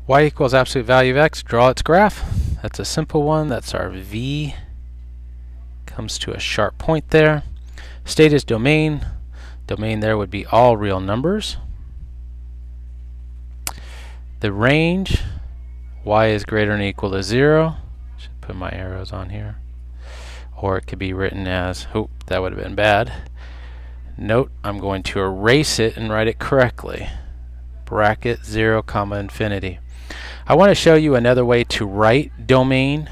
Y equals absolute value of x, draw its graph. That's a simple one. That's our V. Comes to a sharp point there. State is domain. Domain there would be all real numbers. The range, y is greater than or equal to 0. Should put my arrows on here. Or it could be written as, oh, that would have been bad. Note, I'm going to erase it and write it correctly. Bracket 0, comma infinity. I want to show you another way to write domain.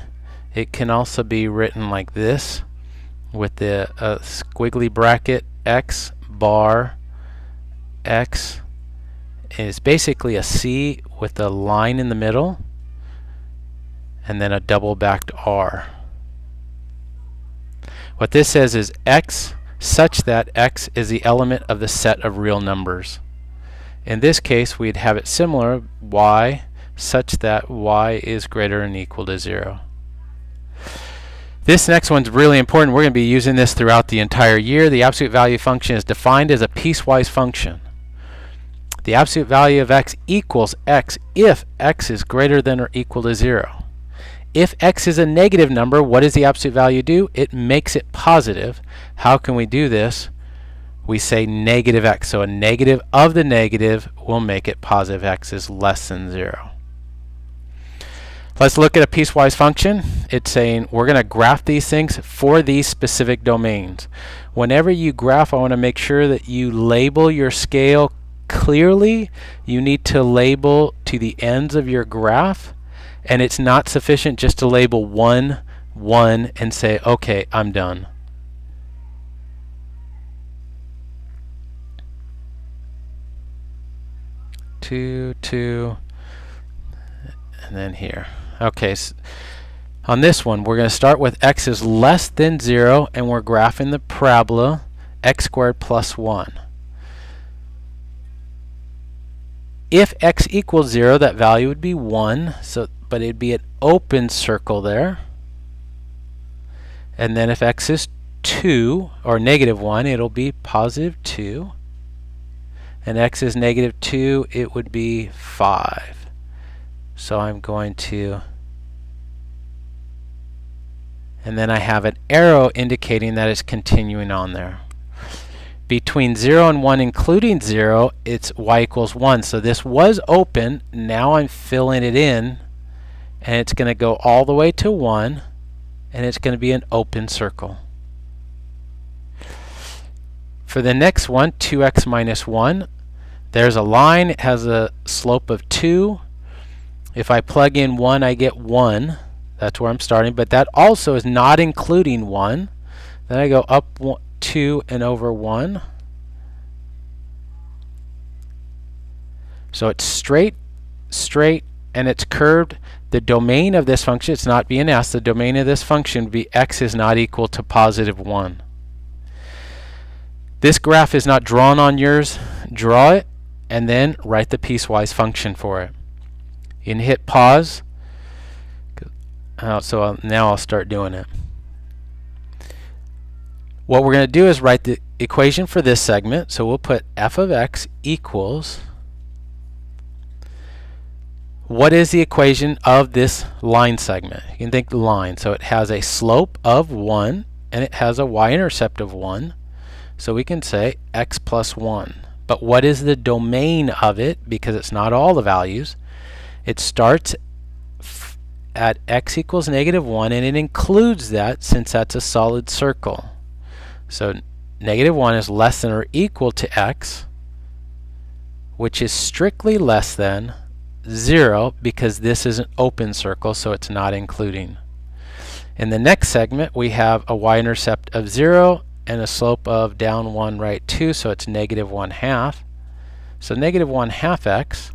It can also be written like this, with the squiggly bracket x bar x is basically a C with a line in the middle and then a double backed R. What this says is x such that x is the element of the set of real numbers. In this case, we'd have it similar, y such that y is greater than or equal to 0. This next one's really important. We're going to be using this throughout the entire year. The absolute value function is defined as a piecewise function. The absolute value of x equals x if x is greater than or equal to 0. If x is a negative number, what does the absolute value do? It makes it positive. How can we do this? We say negative x. So a negative of the negative will make it positive. X is less than 0. Let's look at a piecewise function. It's saying we're going to graph these things for these specific domains. Whenever you graph, I want to make sure that you label your scale clearly. You need to label to the ends of your graph, and it's not sufficient just to label 1, 1 and say, okay, I'm done. Two, 2, and then here. Okay, so on this one, we're going to start with x is less than 0, and we're graphing the parabola x squared plus 1. If x equals 0, that value would be 1, but it'd be an open circle there. And then if x is 2, or negative 1, it'll be positive 2. And x is negative 2, it would be 5. So I'm going to, and then I have an arrow indicating that it's continuing on there. Between 0 and 1, including 0, it's y equals 1. So this was open. Now I'm filling it in, and it's going to go all the way to 1, and it's going to be an open circle. For the next one, 2x minus 1, there's a line. It has a slope of 2. If I plug in 1, I get 1. That's where I'm starting, but that also is not including 1. Then I go up 2 and over 1. So it's straight, straight, and it's curved. The domain of this function, it's not being asked, the domain of this function would be x is not equal to positive 1. This graph is not drawn on yours. Draw it, and then write the piecewise function for it. You can hit pause. So now I'll start doing it. What we're going to do is write the equation for this segment. So we'll put f of x equals, what is the equation of this line segment? You can think line. So it has a slope of 1 and it has a y-intercept of 1. So we can say x plus 1. But what is the domain of it? Because it's not all the values. It starts at x equals negative 1, and it includes that since that's a solid circle. So negative 1 is less than or equal to x, which is strictly less than 0 because this is an open circle, so it's not including. In the next segment, we have a y-intercept of 0 and a slope of down 1, right 2, so it's negative 1/2. So negative 1/2 x.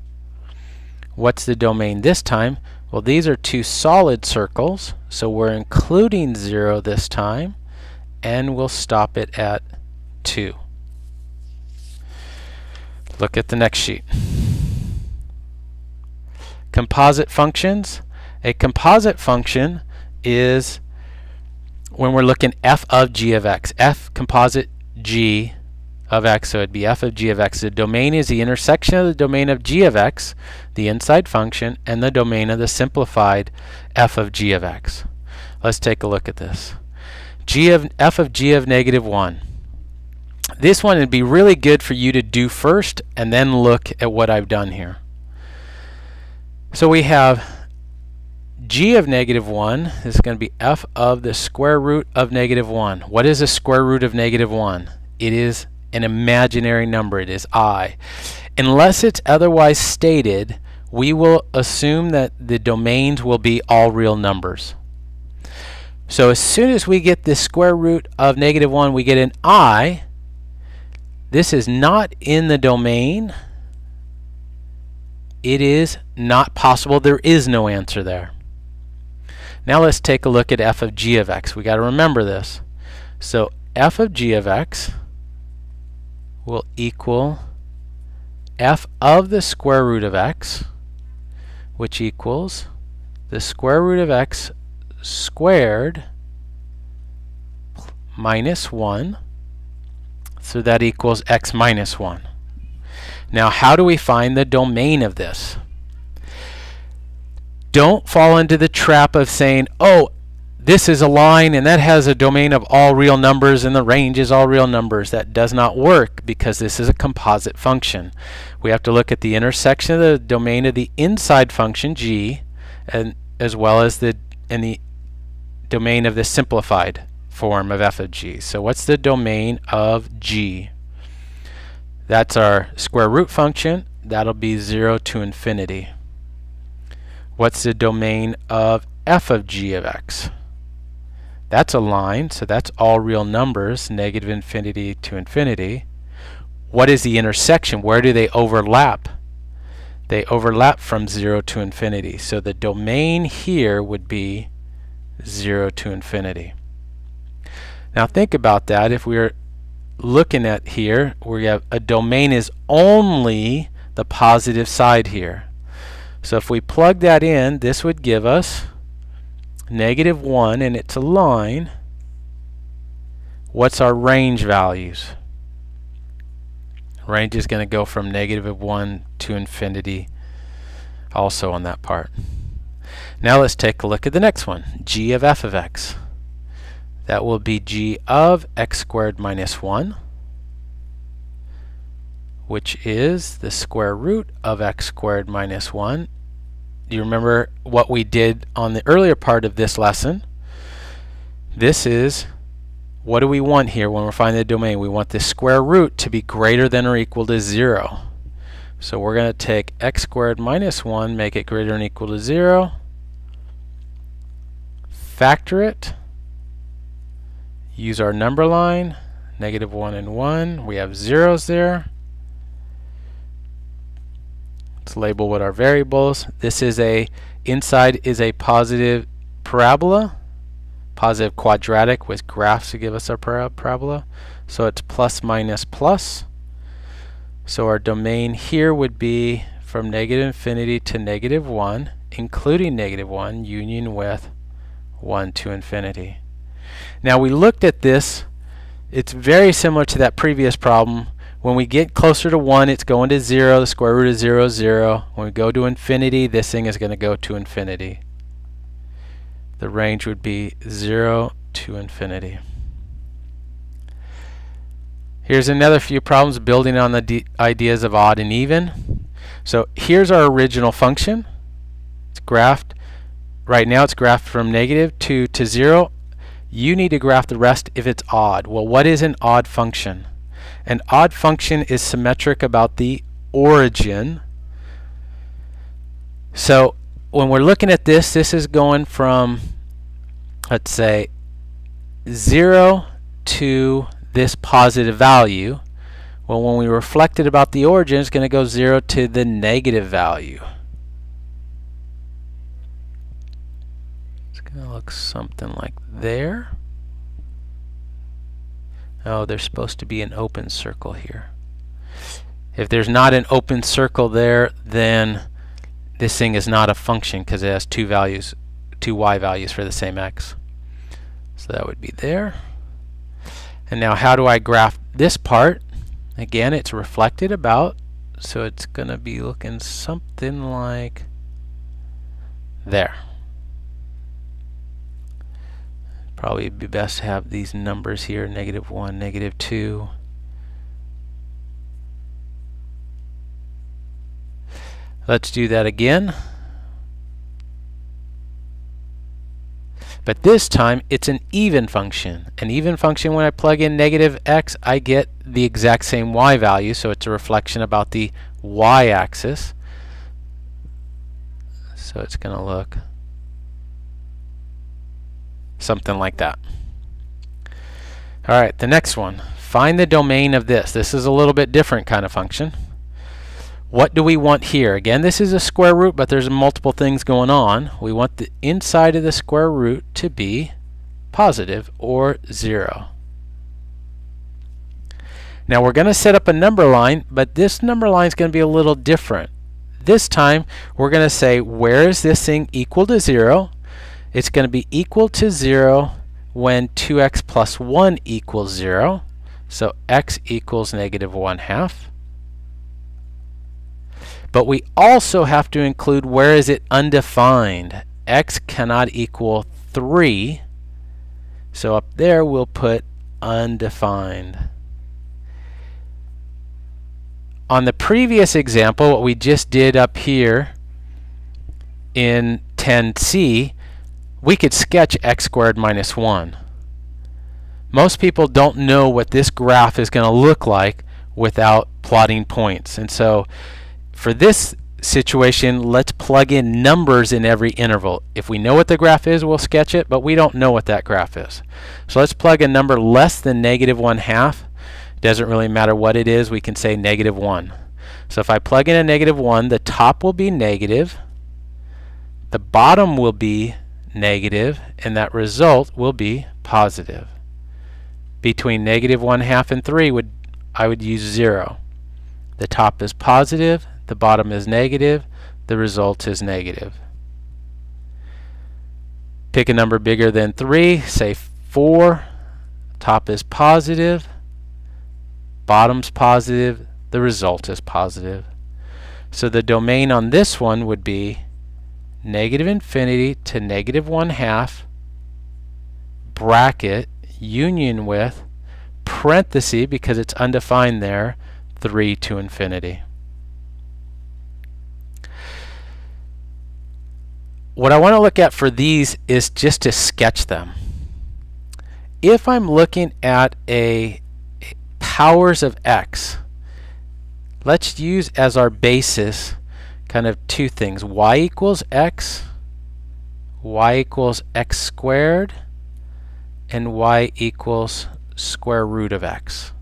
What's the domain this time? Well, these are two solid circles, so we're including 0 this time, and we'll stop it at 2. Look at the next sheet. Composite functions. A composite function is when we're looking f of g of x. F composite g of x, so it'd be f of g of x. The domain is the intersection of the domain of g of x, the inside function, and the domain of the simplified f of g of x. Let's take a look at this. F of g of negative 1. This one would be really good for you to do first and then look at what I've done here. So we have g of negative 1 this is going to be f of the square root of negative 1. What is the square root of negative 1? It is an imaginary number. It is I. Unless it's otherwise stated, we will assume that the domains will be all real numbers. So as soon as we get the square root of negative 1, we get an I. This is not in the domain. It is not possible. There is no answer there. Now let's take a look at f of g of x. We got to remember this. So f of g of x will equal f of the square root of x, which equals the square root of x squared minus 1. So that equals x minus 1. Now how do we find the domain of this? Don't fall into the trap of saying, oh, this is a line and that has a domain of all real numbers and the range is all real numbers. That does not work because this is a composite function. We have to look at the intersection of the domain of the inside function g, and as well as the domain of the simplified form of f of g. So what's the domain of g? That's our square root function. That'll be 0 to infinity. What's the domain of f of g of x? That's a line, so that's all real numbers, negative infinity to infinity. What is the intersection? Where do they overlap? They overlap from 0 to infinity. So the domain here would be 0 to infinity. Now think about that. If we were looking at here, we have a domain is only the positive side here. So if we plug that in, this would give us negative 1, and it's a line. What's our range values? Range is going to go from negative 1 to infinity also on that part. Now let's take a look at the next one, g of f of x. That will be g of x squared minus 1, which is the square root of x squared minus 1. Do you remember what we did on the earlier part of this lesson? This is, what do we want here when we're finding the domain? We want the square root to be greater than or equal to 0. So we're going to take x squared minus 1, make it greater than or equal to 0, factor it, use our number line, negative 1 and 1. We have zeros there. Let's label what our variables. This is inside is a positive parabola, positive quadratic with graphs to give us our parabola. So it's plus minus plus. So our domain here would be from negative infinity to negative 1, including negative 1, union with 1 to infinity. Now we looked at this. It's very similar to that previous problem. When we get closer to 1, it's going to 0. The square root of 0 is 0. When we go to infinity, this thing is going to go to infinity. The range would be 0 to infinity. Here's another few problems building on the ideas of odd and even. So here's our original function. It's graphed. Right now it's graphed from negative 2 to 0. You need to graph the rest if it's odd. Well, what is an odd function? An odd function is symmetric about the origin. So when we're looking at this, this is going from, let's say, 0 to this positive value. Well, when we reflect it about the origin, it's going to go 0 to the negative value. It's going to look something like there. Oh, there's supposed to be an open circle here. If there's not an open circle there, then this thing is not a function because it has two y values for the same x. So that would be there. And now how do I graph this part? Again, it's reflected about, so it's going to be looking something like there. Probably be best to have these numbers here, -1, -2. Let's do that again. But this time it's an even function. An even function, when I plug in -x, I get the exact same y value, so it's a reflection about the y-axis. So it's going to look something like that. Alright, the next one. Find the domain of this. This is a little bit different kind of function. What do we want here? Again, this is a square root, but there's multiple things going on. We want the inside of the square root to be positive or 0. Now we're going to set up a number line, but this number line is going to be a little different. This time we're going to say, where is this thing equal to 0? It's going to be equal to 0 when 2x plus 1 equals 0. So x equals -1/2. But we also have to include, where is it undefined? X cannot equal 3. So up there we'll put undefined. On the previous example, what we just did up here in 10c, we could sketch x squared minus 1. Most people don't know what this graph is going to look like without plotting points. And so for this situation, let's plug in numbers in every interval. If we know what the graph is, we'll sketch it, but we don't know what that graph is. So let's plug a number less than -1/2. Doesn't really matter what it is, we can say -1. So if I plug in a -1, the top will be negative, the bottom will be negative, and that result will be positive. Between -1/2 and 3, I would use 0. The top is positive, the bottom is negative, the result is negative. Pick a number bigger than 3, say 4, top is positive, bottom's positive, the result is positive. So the domain on this one would be -∞ to -1/2, bracket, union with, parenthesis, because it's undefined there, 3 to infinity. What I want to look at for these is just to sketch them. If I'm looking at a powers of x, let's use as our basis kind of two things. Y equals x, y equals x squared, and y equals square root of x,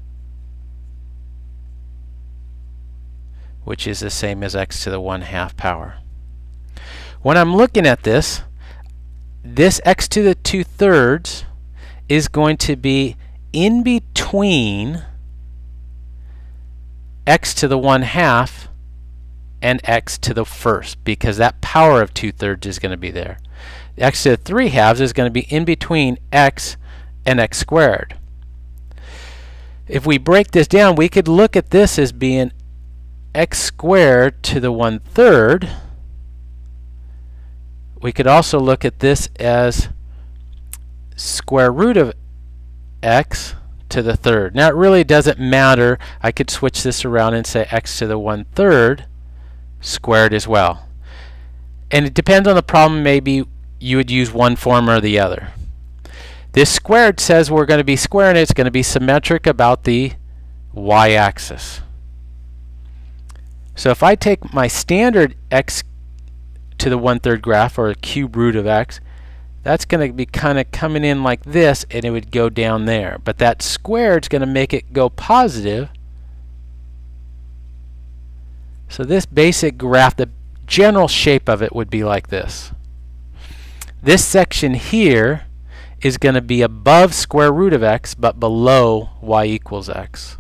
which is the same as x to the 1/2 power. When I'm looking at this x to the 2/3 is going to be in between x to the 1/2 and x to the 1st, because that power of 2/3 is going to be there. X to the 3/2 is going to be in between x and x squared. If we break this down, we could look at this as being x squared to the 1/3. We could also look at this as square root of x to the 3rd. Now it really doesn't matter. I could switch this around and say x to the 1/3 squared as well. And it depends on the problem. Maybe you would use one form or the other. This squared says we're going to be squaring it. It's going to be symmetric about the y-axis. So if I take my standard x to the 1/3 graph, or a cube root of x, that's going to be kind of coming in like this, and it would go down there. But that squared is going to make it go positive. So this basic graph, the general shape of it would be like this. This section here is going to be above square root of x, but below y equals x.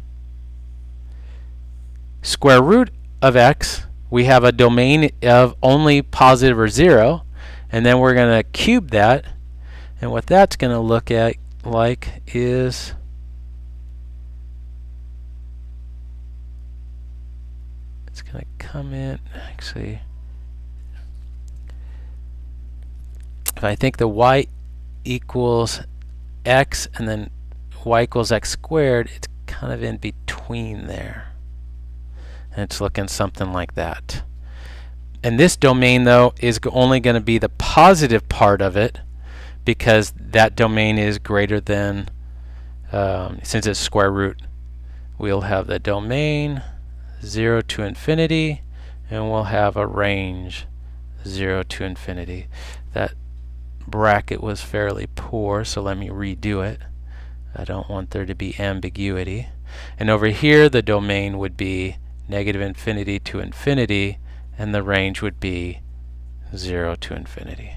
Square root of x, we have a domain of only positive or 0, and then we're going to cube that, and what that's going to look at like is It's going to come in, actually, if I think the y equals x and then y equals x squared, it's kind of in between there. And it's looking something like that. And this domain, though, is only going to be the positive part of it, because that domain is greater than, since it's square root, we'll have the domain 0 to infinity, and we'll have a range 0 to infinity. That bracket was fairly poor, so let me redo it. I don't want there to be ambiguity. And over here, the domain would be negative infinity to infinity, and the range would be 0 to infinity.